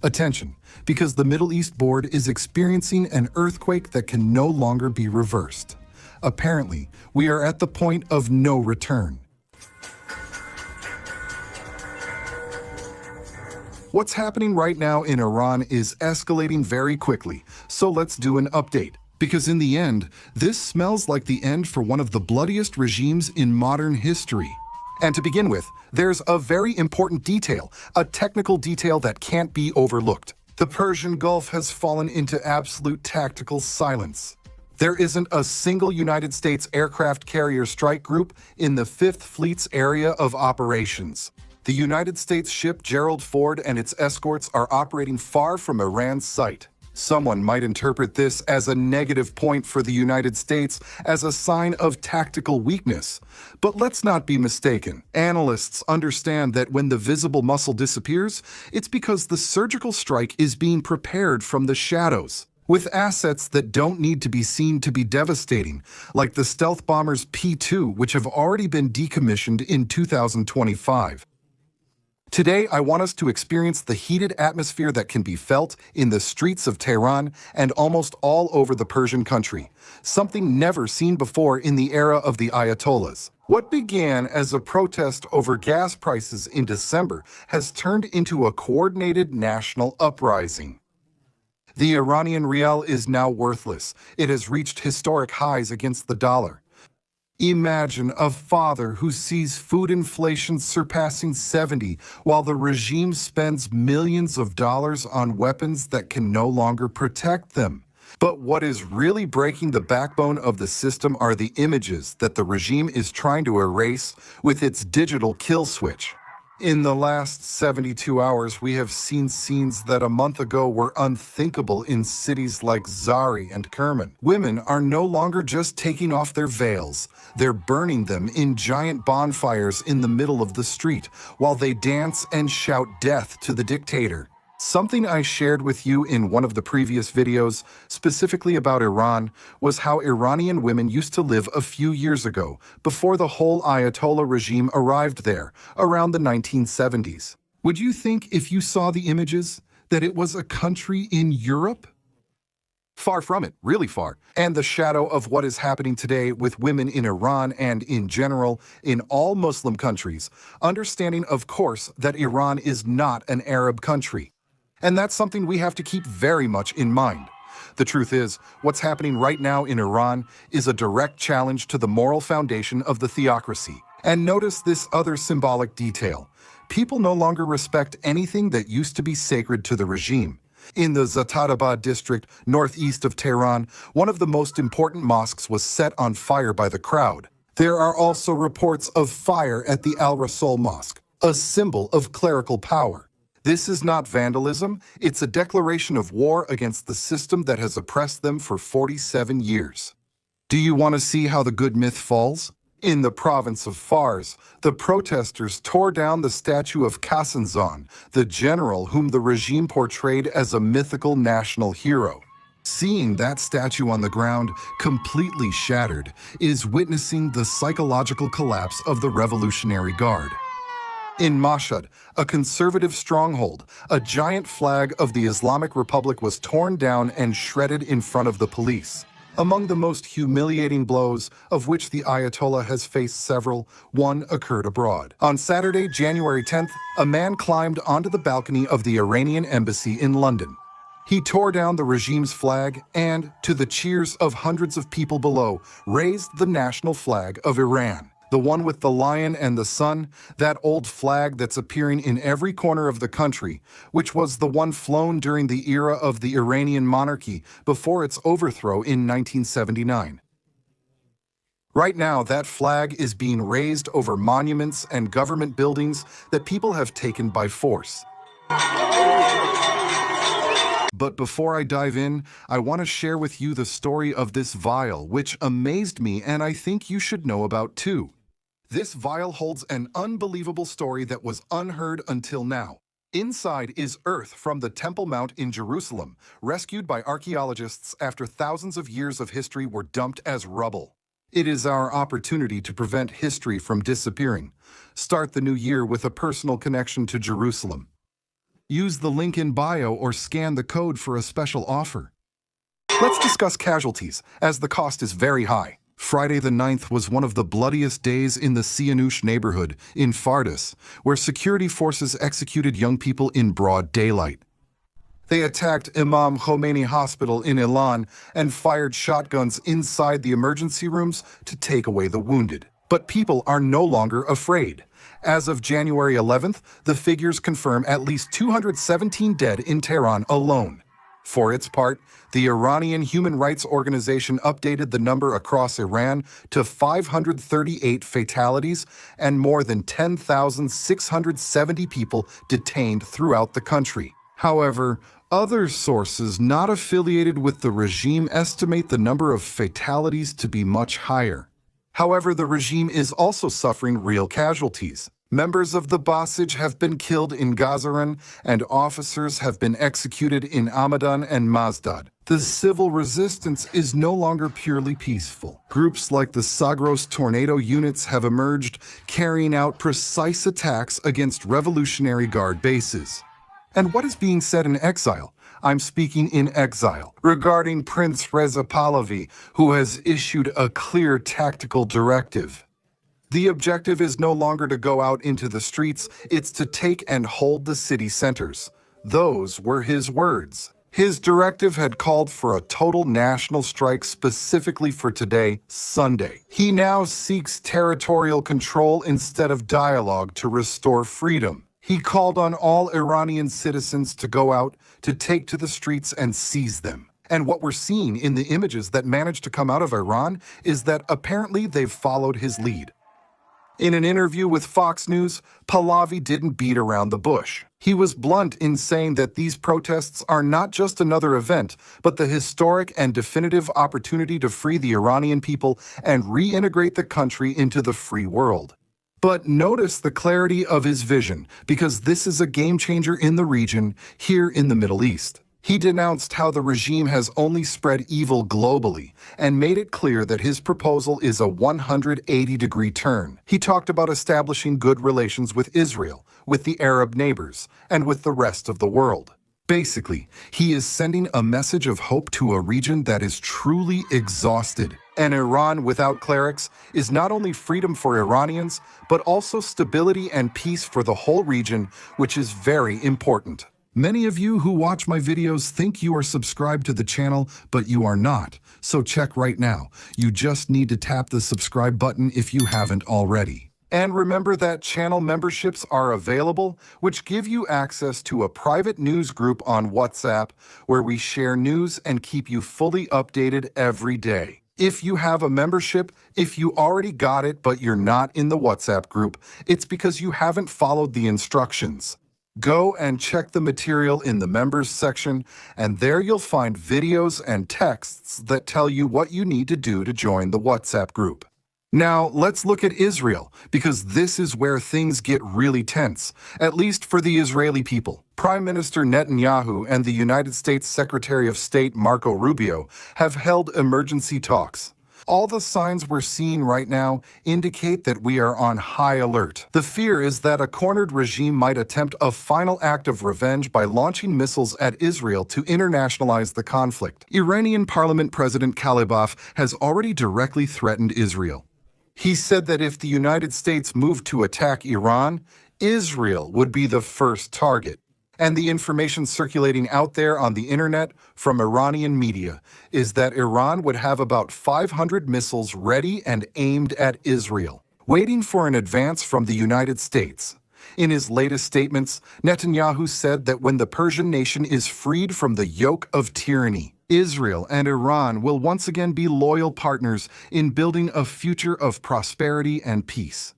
Attention, because the Middle East board is experiencing an earthquake that can no longer be reversed. Apparently, we are at the point of no return. What's happening right now in Iran is escalating very quickly, so let's do an update. Because in the end, this smells like the end for one of the bloodiest regimes in modern history. And to begin with, there's a very important detail, a technical detail that can't be overlooked. The Persian Gulf has fallen into absolute tactical silence. There isn't a single United States aircraft carrier strike group in the 5th Fleet's area of operations. The United States ship Gerald Ford and its escorts are operating far from Iran's site. Someone might interpret this as a negative point for the United States, as a sign of tactical weakness. But let's not be mistaken. Analysts understand that when the visible muscle disappears, it's because the surgical strike is being prepared from the shadows, with assets that don't need to be seen to be devastating, like the stealth bombers P-2, which have already been decommissioned in 2025. Today, I want us to experience the heated atmosphere that can be felt in the streets of Tehran and almost all over the Persian country, something never seen before in the era of the Ayatollahs. What began as a protest over gas prices in December has turned into a coordinated national uprising. The Iranian rial is now worthless. It has reached historic highs against the dollar. Imagine a father who sees food inflation surpassing 70 while the regime spends millions of dollars on weapons that can no longer protect them. But what is really breaking the backbone of the system are the images that the regime is trying to erase with its digital kill switch. In the last 72 hours, we have seen scenes that a month ago were unthinkable in cities like Zari and Kerman. Women are no longer just taking off their veils. They're burning them in giant bonfires in the middle of the street, while they dance and shout death to the dictator. Something I shared with you in one of the previous videos, specifically about Iran, was how Iranian women used to live a few years ago, before the whole Ayatollah regime arrived there, around the 1970s. Would you think, if you saw the images, that it was a country in Europe? Far from it, really far. And the shadow of what is happening today with women in Iran and, in general, in all Muslim countries, understanding, of course, that Iran is not an Arab country. And that's something we have to keep very much in mind. The truth is, what's happening right now in Iran is a direct challenge to the moral foundation of the theocracy. And notice this other symbolic detail. People no longer respect anything that used to be sacred to the regime. In the Zatadabad district, northeast of Tehran, one of the most important mosques was set on fire by the crowd. There are also reports of fire at the Al-Rasul Mosque, a symbol of clerical power. This is not vandalism, it's a declaration of war against the system that has oppressed them for 47 years. Do you want to see how the good myth falls? In the province of Fars, the protesters tore down the statue of Khasanzan, the general whom the regime portrayed as a mythical national hero. Seeing that statue on the ground, completely shattered, is witnessing the psychological collapse of the Revolutionary Guard. In Mashhad, a conservative stronghold, a giant flag of the Islamic Republic was torn down and shredded in front of the police. Among the most humiliating blows, of which the Ayatollah has faced several, one occurred abroad. On Saturday, January 10th, a man climbed onto the balcony of the Iranian embassy in London. He tore down the regime's flag and, to the cheers of hundreds of people below, raised the national flag of Iran. The one with the lion and the sun, that old flag that's appearing in every corner of the country, which was the one flown during the era of the Iranian monarchy before its overthrow in 1979. Right now, that flag is being raised over monuments and government buildings that people have taken by force. But before I dive in, I want to share with you the story of this vial, which amazed me and I think you should know about too. This vial holds an unbelievable story that was unheard until now. Inside is earth from the Temple Mount in Jerusalem, rescued by archaeologists after thousands of years of history were dumped as rubble. It is our opportunity to prevent history from disappearing. Start the new year with a personal connection to Jerusalem. Use the link in bio or scan the code for a special offer. Let's discuss casualties, as the cost is very high. Friday the 9th was one of the bloodiest days in the Sihanouk neighborhood in Fardis, where security forces executed young people in broad daylight. They attacked Imam Khomeini Hospital in Ilan and fired shotguns inside the emergency rooms to take away the wounded. But people are no longer afraid. As of January 11th, the figures confirm at least 217 dead in Tehran alone. For its part, the Iranian human rights organization updated the number across Iran to 538 fatalities and more than 10,670 people detained throughout the country. However, other sources not affiliated with the regime estimate the number of fatalities to be much higher. However, the regime is also suffering real casualties. Members of the Basij have been killed in Gazaran, and officers have been executed in Hamadan and Mazdad. The civil resistance is no longer purely peaceful. Groups like the Zagros tornado units have emerged, carrying out precise attacks against Revolutionary Guard bases. And what is being said in Exile? I'm speaking in Exile, regarding Prince Reza Pahlavi, who has issued a clear tactical directive. The objective is no longer to go out into the streets, it's to take and hold the city centers. Those were his words. His directive had called for a total national strike specifically for today, Sunday. He now seeks territorial control instead of dialogue to restore freedom. He called on all Iranian citizens to go out, to take to the streets and seize them. And what we're seeing in the images that managed to come out of Iran is that apparently they've followed his lead. In an interview with Fox News, Pahlavi didn't beat around the bush. He was blunt in saying that these protests are not just another event, but the historic and definitive opportunity to free the Iranian people and reintegrate the country into the free world. But notice the clarity of his vision, because this is a game changer in the region, here in the Middle East. He denounced how the regime has only spread evil globally and made it clear that his proposal is a 180-degree turn. He talked about establishing good relations with Israel, with the Arab neighbors, and with the rest of the world. Basically, he is sending a message of hope to a region that is truly exhausted. And Iran without clerics is not only freedom for Iranians, but also stability and peace for the whole region, which is very important. Many of you who watch my videos think you are subscribed to the channel, but you are not. So check right now. You just need to tap the subscribe button if you haven't already. And remember that channel memberships are available, which give you access to a private news group on WhatsApp, where we share news and keep you fully updated every day. If you have a membership, if you already got it but you're not in the WhatsApp group, it's because you haven't followed the instructions. Go and check the material in the members section, and there you'll find videos and texts that tell you what you need to do to join the WhatsApp group. Now, let's look at Israel, because this is where things get really tense, at least for the Israeli people. Prime Minister Netanyahu and the United States Secretary of State Marco Rubio have held emergency talks. All the signs we're seeing right now indicate that we are on high alert. The fear is that a cornered regime might attempt a final act of revenge by launching missiles at Israel to internationalize the conflict. Iranian Parliament President Kalibaf has already directly threatened Israel. He said that if the United States moved to attack Iran, Israel would be the first target. And the information circulating out there on the internet from Iranian media is that Iran would have about 500 missiles ready and aimed at Israel, waiting for an advance from the United States. In his latest statements, Netanyahu said that when the Persian nation is freed from the yoke of tyranny, Israel and Iran will once again be loyal partners in building a future of prosperity and peace.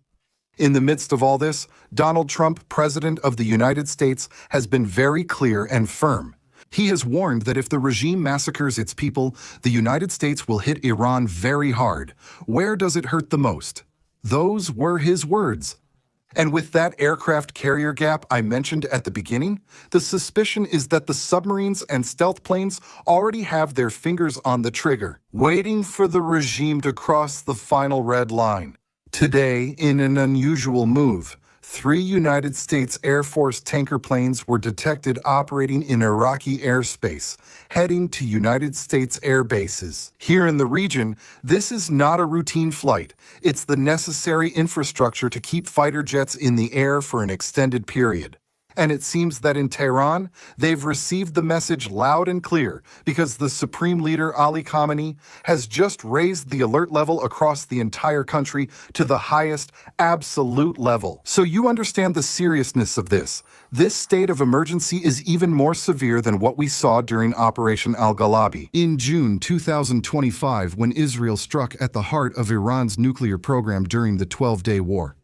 In the midst of all this, Donald Trump, President of the United States, has been very clear and firm. He has warned that if the regime massacres its people, the United States will hit Iran very hard. Where does it hurt the most? Those were his words. And with that aircraft carrier gap I mentioned at the beginning, the suspicion is that the submarines and stealth planes already have their fingers on the trigger, waiting for the regime to cross the final red line. Today, in an unusual move, 3 United States Air Force tanker planes were detected operating in Iraqi airspace, heading to United States air bases. Here in the region, this is not a routine flight. It's the necessary infrastructure to keep fighter jets in the air for an extended period. And it seems that in Tehran, they've received the message loud and clear because the Supreme Leader Ali Khamenei has just raised the alert level across the entire country to the highest absolute level. So you understand the seriousness of this. This state of emergency is even more severe than what we saw during Operation Al-Ghalabi in June 2025 when Israel struck at the heart of Iran's nuclear program during the 12-day war.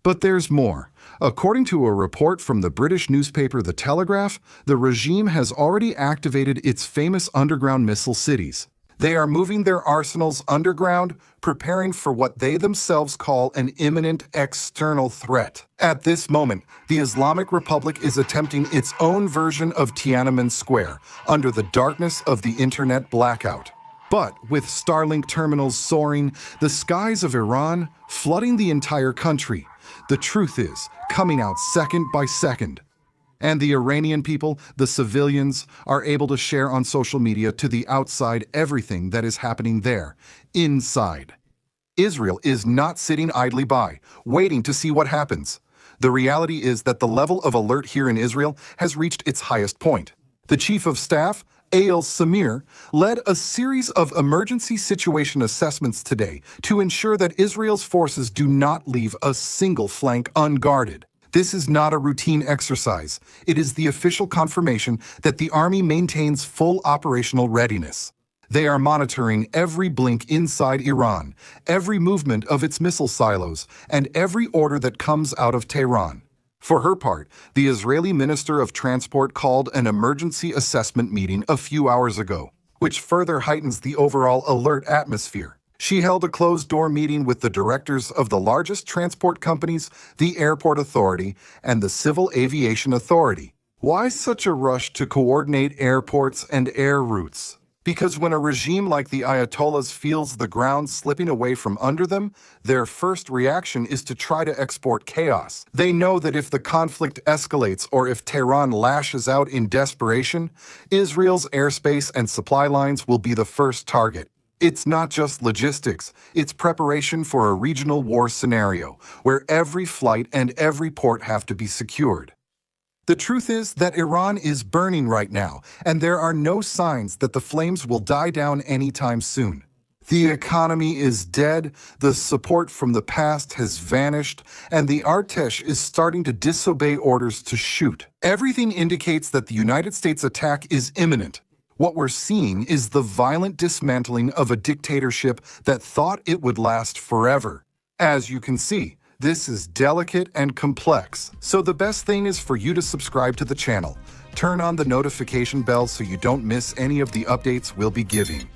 But there's more. According to a report from the British newspaper The Telegraph, the regime has already activated its famous underground missile cities. They are moving their arsenals underground, preparing for what they themselves call an imminent external threat. At this moment, the Islamic Republic is attempting its own version of Tiananmen Square, under the darkness of the internet blackout. But with Starlink terminals soaring, the skies of Iran flooding the entire country, the truth is coming out second by second. And the Iranian people, the civilians, are able to share on social media to the outside everything that is happening there, inside. Israel is not sitting idly by, waiting to see what happens. The reality is that the level of alert here in Israel has reached its highest point. The Chief of Staff, Eyal Samir, led a series of emergency situation assessments today to ensure that Israel's forces do not leave a single flank unguarded. This is not a routine exercise. It is the official confirmation that the army maintains full operational readiness. They are monitoring every blink inside Iran, every movement of its missile silos, and every order that comes out of Tehran. For her part, the Israeli Minister of Transport called an emergency assessment meeting a few hours ago, which further heightens the overall alert atmosphere. She held a closed-door meeting with the directors of the largest transport companies, the Airport Authority, and the Civil Aviation Authority. Why such a rush to coordinate airports and air routes? Because when a regime like the Ayatollahs feels the ground slipping away from under them, their first reaction is to try to export chaos. They know that if the conflict escalates or if Tehran lashes out in desperation, Israel's airspace and supply lines will be the first target. It's not just logistics, it's preparation for a regional war scenario, where every flight and every port have to be secured. The truth is that Iran is burning right now, and there are no signs that the flames will die down anytime soon. The economy is dead, the support from the past has vanished, and the Artesh is starting to disobey orders to shoot. Everything indicates that the United States attack is imminent. What we're seeing is the violent dismantling of a dictatorship that thought it would last forever. As you can see, this is delicate and complex, so the best thing is for you to subscribe to the channel. Turn on the notification bell so you don't miss any of the updates we'll be giving.